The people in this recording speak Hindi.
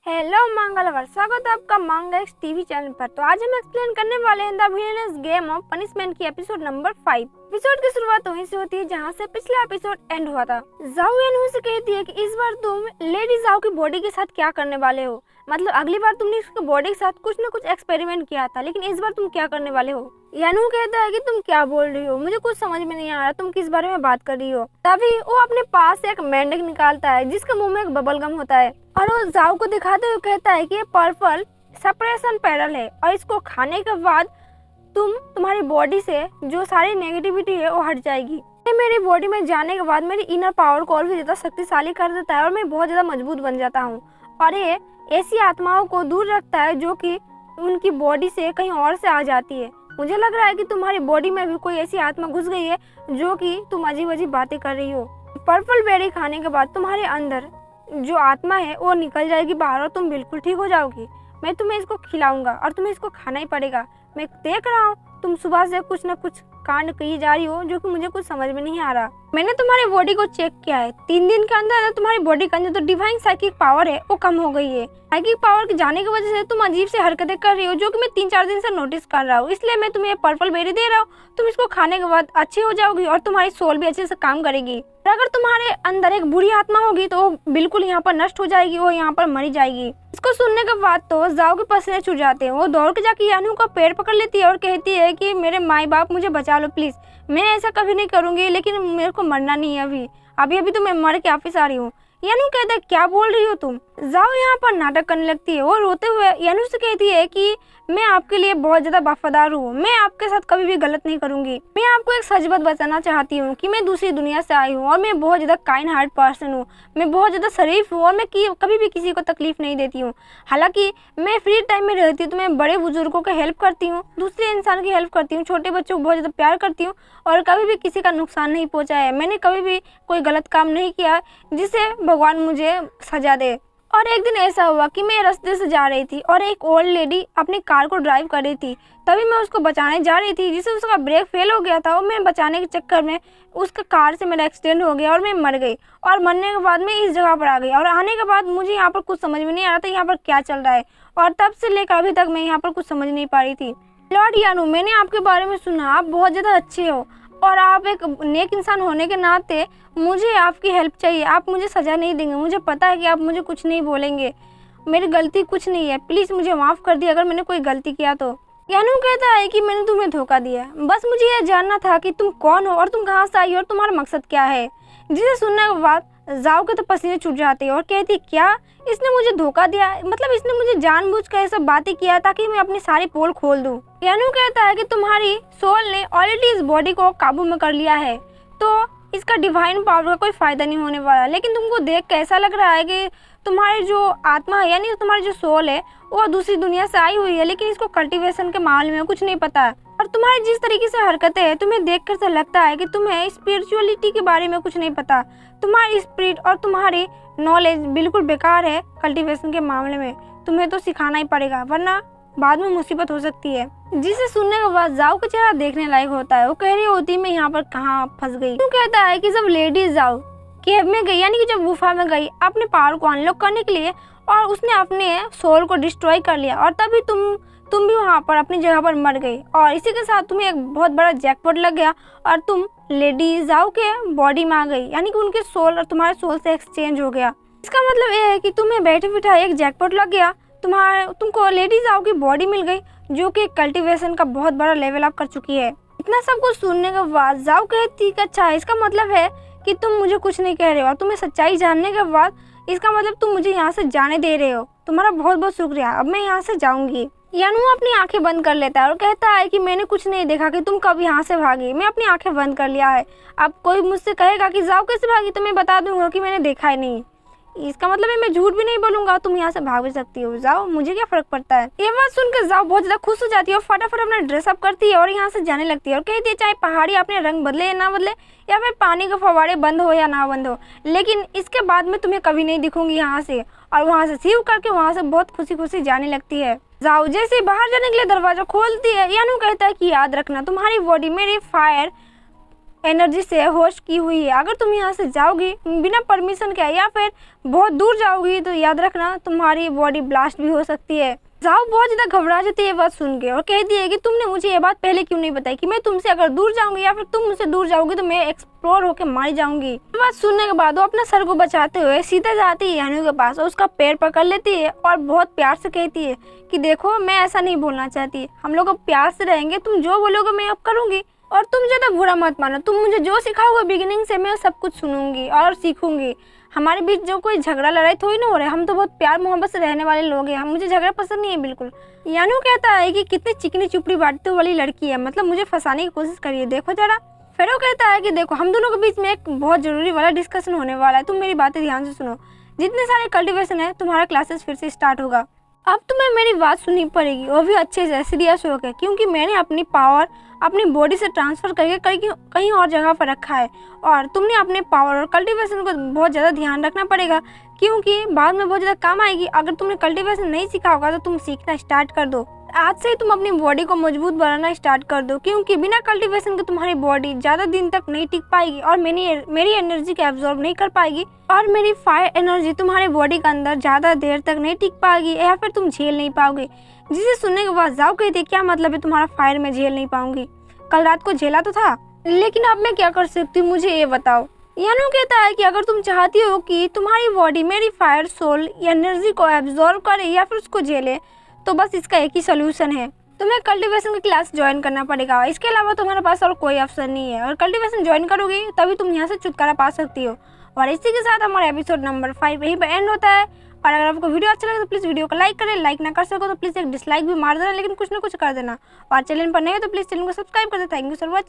हेलो मंगलवार, स्वागत है आपका मांगा एक्स टीवी चैनल पर। तो आज हम एक्सप्लेन करने वाले हैं the villainous game of punishment की एपिसोड नंबर 5। एपिसोड की शुरुआत वहीं से होती है जहां से पिछला एपिसोड एंड हुआ था। जाओ यानू से कहती है कि इस बार तुम लेडी जाओ की बॉडी के साथ क्या करने वाले हो। मतलब अगली बार तुमने इसकी बॉडी के साथ कुछ न कुछ एक्सपेरिमेंट किया था, लेकिन इस बार तुम क्या करने वाले हो। यानू कहता है कि तुम क्या बोल रही हो, मुझे कुछ समझ में नहीं आ रहा, तुम किस बारे में बात कर रही हो। तभी वो अपने पास से एक मेंढक निकालता है जिसके मुंह में एक बबल गम होता है और वो जाओ को दिखाते हुए कहता है कि ये पर्पल सेपरेशन पैरल है और इसको खाने के बाद तुम्हारी बॉडी से जो सारी नेगेटिविटी है वो हट जाएगी। ये मेरी बॉडी में जाने के बाद मेरी इनर पावर को और भी ज्यादा शक्तिशाली कर देता है और मैं बहुत ज्यादा मजबूत बन जाता हूँ। और ये ऐसी आत्माओं को दूर रखता है जो कि उनकी बॉडी से कहीं और से आ जाती है। मुझे लग रहा है कि तुम्हारी बॉडी में भी कोई ऐसी आत्मा घुस गई है जो कि तुम अजीब अजीब बातें कर रही हो। पर्पल बेरी खाने के बाद तुम्हारे अंदर जो आत्मा है वो निकल जाएगी बाहर और तुम बिल्कुल ठीक हो जाओगी। मैं तुम्हें इसको खिलाऊंगा और तुम्हें इसको खाना ही पड़ेगा। मैं देख रहा हूँ तुम सुबह से कुछ न कुछ कांड की जा रही हो जो कि मुझे कुछ समझ में नहीं आ रहा। मैंने तुम्हारी बॉडी को चेक किया है, 3 दिन के अंदर तुम्हारी बॉडी के अंदर जो डिवाइन साइकिक पावर है वो कम हो गई है। साइकिक पावर के जाने की वजह से तुम अजीब से हरकतें कर रही हो जो कि मैं 3-4 दिन से नोटिस कर रहा हूँ। इसलिए मैं तुम्हें पर्पल बेरी दे रहा हूँ, तुम इसको खाने के बाद अच्छी हो जाओगी और तुम्हारी सोल भी अच्छे से काम करेगी। अगर तुम्हारे अंदर एक बुरी आत्मा होगी तो वो बिल्कुल यहाँ पर नष्ट हो जाएगी, वो यहाँ पर मरी जाएगी। इसको सुनने के बाद तो जाओ के पसीने छूट जाते हैं। वो दौड़ के जाके यानू का पैर पकड़ लेती है और कहती है कि मेरे माई बाप मुझे बचा लो प्लीज, मैं ऐसा कभी नहीं करूंगी, लेकिन मेरे को मरना नहीं है अभी तो मैं मर के वापिस आ रही हूँ। यानू कहता है क्या बोल रही हो तुम। जाओ यहाँ पर नाटक करने लगती है। वो रोते हुए यानू से कहती है कि मैं आपके लिए बहुत ज्यादा वफादार हूँ, मैं आपके साथ कभी भी गलत नहीं करूंगी। मैं आपको एक सच बात बताना चाहती हूँ कि मैं दूसरी दुनिया से आई हूँ और मैं बहुत ज्यादा काइंड हार्ट पर्सन हूँ, मैं बहुत ज्यादा शरीफ हूँ और मैं कभी भी किसी को तकलीफ नहीं देती हूँ। हालांकि मैं फ्री टाइम में रहती हूँ तो मैं बड़े बुजुर्गों को हेल्प करती हूँ, दूसरे इंसान की हेल्प करती हूँ, छोटे बच्चों को बहुत ज्यादा प्यार करती हूँ और कभी भी किसी का नुकसान नहीं पहुँचाया है। मैंने कभी भी कोई गलत काम नहीं किया जिससे भगवान मुझे सजा दे। और एक दिन ऐसा हुआ कि मैं रास्ते से जा रही थी और एक ओल्ड लेडी अपनी कार को ड्राइव कर रही थी। तभी मैं उसको बचाने जा रही थी जिससे उसका ब्रेक फेल हो गया था और मैं बचाने के चक्कर में उसका कार से मेरा एक्सीडेंट हो गया और मैं मर गई। और मरने के बाद मैं इस जगह पर आ गई और आने के बाद मुझे यहाँ पर कुछ समझ में नहीं आ रहा था यहाँ पर क्या चल रहा है और तब से लेकर अभी तक मैं यहाँ पर कुछ समझ नहीं पा रही थी। लॉर्ड यानू, मैंने आपके बारे में सुना, आप बहुत ज़्यादा अच्छे हो और आप एक नेक इंसान होने के नाते मुझे आपकी हेल्प चाहिए। आप मुझे सज़ा नहीं देंगे, मुझे पता है कि आप मुझे कुछ नहीं बोलेंगे, मेरी गलती कुछ नहीं है, प्लीज़ मुझे माफ़ कर दिया अगर मैंने कोई गलती किया तो। यानू कहता है कि मैंने तुम्हें धोखा दिया, बस मुझे यह जानना था कि तुम कौन हो और तुम कहाँ से आई हो और तुम्हारा मकसद क्या है। जिसे सुनने के बाद जाओ के तो पसीने छूट जाते हैं और कहती क्या इसने मुझे धोखा दिया, मतलब इसने मुझे जानबूझ कर ऐसा बातें किया ताकि मैं अपनी सारी पोल खोल दूं। यानू कहता है कि तुम्हारी सोल ने ऑलरेडी इस बॉडी को काबू में कर लिया है तो इसका डिवाइन पावर का कोई फायदा नहीं होने वाला। लेकिन तुमको देख के ऐसा लग रहा है कि तुम्हारी जो आत्मा है यानी तुम्हारी जो सोल है वो दूसरी दुनिया से आई हुई है, लेकिन इसको कल्टीवेशन के मामले में कुछ नहीं पता है। और तुम्हारी जिस तरीके से हरकतें हैं तुम्हें देखकर से लगता है कि तुम्हें स्पिरिचुअलिटी के बारे में कुछ नहीं पता। तुम्हारी स्पिरिट और तुम्हारी नॉलेज बिल्कुल बेकार है कल्टीवेशन के मामले में, तुम्हें तो सिखाना ही पड़ेगा वरना बाद में मुसीबत हो सकती है। जिसे सुनने के बाद जाओ का चेहरा देखने लायक होता है। वो कह रही होती मैं यहाँ पर कहाँ फंस गई। वो कहता है कि जब लेडीज जाओ केव में गई यानी कि जब गुफा में गई अपने पावर को अनलॉक करने के लिए और उसने अपने सोल को डिस्ट्रॉय कर लिया और तभी तुम भी वहाँ पर अपनी जगह पर मर गई और इसी के साथ तुम्हें एक बहुत बड़ा जैकपॉट लग गया और तुम लेडी जाओ के बॉडी में आ गई, यानी कि उनके सोल और तुम्हारे सोल से एक्सचेंज हो गया। इसका मतलब ये है कि तुम्हें बैठे बिठाए एक जैकपॉट लग गया, तुमको लेडी जाओ की बॉडी मिल गई जो कि कल्टीवेशन का बहुत बड़ा लेवल अप कर चुकी है। इतना सब कुछ सुनने के बाद जाओ कहती कि अच्छा इसका मतलब है कि तुम मुझे कुछ नहीं कह रहे हो और तुम्हें सच्चाई जानने के बाद इसका मतलब तुम मुझे यहाँ से जाने दे रहे हो। तुम्हारा बहुत बहुत शुक्रिया, अब मैं यहाँ से जाऊंगी। यानू अपनी आंखें बंद कर लेता है और कहता है कि मैंने कुछ नहीं देखा कि तुम कब यहाँ से भागी, मैं अपनी आंखें बंद कर लिया है। अब कोई मुझसे कहेगा कि जाओ कैसे भागी तो मैं बता दूंगा कि मैंने देखा ही नहीं। इसका मतलब है मैं झूठ भी नहीं बोलूंगा, तुम यहाँ से भाग भी सकती हो, जाओ मुझे क्या फर्क पड़ता है। ये बात सुनकर जाओ बहुत ज्यादा खुश हो जाती है और फटाफट अपना ड्रेसअप करती है और यहाँ से जाने लगती है और कहती है चाहे पहाड़ी अपने रंग बदले या ना बदले या फिर पानी के फव्वारे बंद हो या ना बंद हो, लेकिन इसके बाद मैं तुम्हें कभी नहीं दिखूंगी यहाँ से। और वहाँ से सीव करके वहाँ से बहुत खुशी खुशी जाने लगती है। जाओ जैसे बाहर जाने के लिए दरवाजा खोलती है यानू कहता है कि याद रखना तुम्हारी बॉडी मेरी फायर एनर्जी से होस्ट की हुई है। अगर तुम यहाँ से जाओगी बिना परमिशन के या फिर बहुत दूर जाओगी तो याद रखना तुम्हारी बॉडी ब्लास्ट भी हो सकती है। जाओ बहुत ज़्यादा घबरा जाती है ये बात सुन के और कहती है कि तुमने मुझे ये बात पहले क्यों नहीं बताई कि मैं तुमसे अगर दूर जाऊंगी या फिर तुम मुझसे दूर जाओगी तो मैं एक्सप्लोर होकर मारी जाऊंगी। ये बात सुनने के बाद वो अपना सर को बचाते हुए सीधे जाती है यानू के पास और उसका पैर पकड़ लेती है और बहुत प्यार से कहती है कि देखो मैं ऐसा नहीं बोलना चाहती, हम लोग अब प्यार से रहेंगे, तुम जो बोलोगे मैं अब करूँगी और तुम ज़्यादा बुरा मत मानो, तुम मुझे जो सिखाओगे बिगिनिंग से मैं सब कुछ सुनूंगी और सीखूंगी। हमारे बीच जो कोई झगड़ा लड़ाई थोड़ी ना हो रहा है, हम तो बहुत प्यार मोहब्बत से रहने वाले लोग हैं, हम मुझे झगड़ा पसंद नहीं है बिल्कुल। यानू कहता है कि कितनी चिकनी चुपड़ी बांटने वाली लड़की है, मतलब मुझे फंसाने की कोशिश करिए, देखो जरा। फिर वो कहता है कि देखो हम दोनों के बीच में एक बहुत ज़रूरी वाला डिस्कशन होने वाला है, तुम मेरी बातें ध्यान से सुनो। जितने सारे कल्टिवेशन है तुम्हारा क्लासेस फिर से स्टार्ट होगा, अब तुम्हें मेरी बात सुननी पड़ेगी, वो भी अच्छे से सीरियस होकर, क्योंकि मैंने अपनी पावर अपनी बॉडी से ट्रांसफ़र करके कहीं और जगह पर रखा है और तुमने अपने पावर और कल्टीवेशन को बहुत ज़्यादा ध्यान रखना पड़ेगा क्योंकि बाद में बहुत ज़्यादा काम आएगी। अगर तुमने कल्टीवेशन नहीं सीखा होगा तो तुम सीखना स्टार्ट कर दो, आज से ही तुम अपनी बॉडी को मजबूत बनाना स्टार्ट कर दो, क्योंकि बिना कल्टीवेशन के तुम्हारी बॉडी ज़्यादा दिन तक नहीं टिक पाएगी और मेरी एनर्जी को एब्जॉर्ब नहीं कर पाएगी और मेरी फायर एनर्जी तुम्हारी बॉडी के अंदर ज़्यादा देर तक नहीं टिक पाएगी या फिर तुम झेल नहीं पाओगे। जिसे सुनने के बाद जाओ कहती क्या मतलब है तुम्हारा फायर में झेल नहीं पाऊंगी, कल रात को झेला तो था, लेकिन अब मैं क्या कर सकती हूँ मुझे ये बताओ। यानू कहता है कि अगर तुम चाहती हो कि तुम्हारी बॉडी मेरी फायर सोल एनर्जी को एब्जॉर्ब करे या फिर उसको झेले तो बस इसका एक ही सोल्यूशन है, तुम्हें कल्टीवेशन की क्लास ज्वाइन करना पड़ेगा, इसके अलावा तुम्हारे पास और कोई ऑप्शन नहीं है और कल्टीवेशन ज्वाइन करोगी तभी तुम यहाँ से छुटकारा पा सकती हो। और इसी के साथ हमारा एपिसोड नंबर 5 यहीं पर एंड होता है और अगर आपको वीडियो अच्छा लगे तो प्लीज़ वीडियो को लाइक करें, लाइक ना कर सको तो प्लीज़ एक डिसलाइक भी मार देना, लेकिन कुछ ना कुछ कर देना और चैनल पर नए हो तो प्लीज़ चैनल को सब्सक्राइब कर दे। Thank you so much.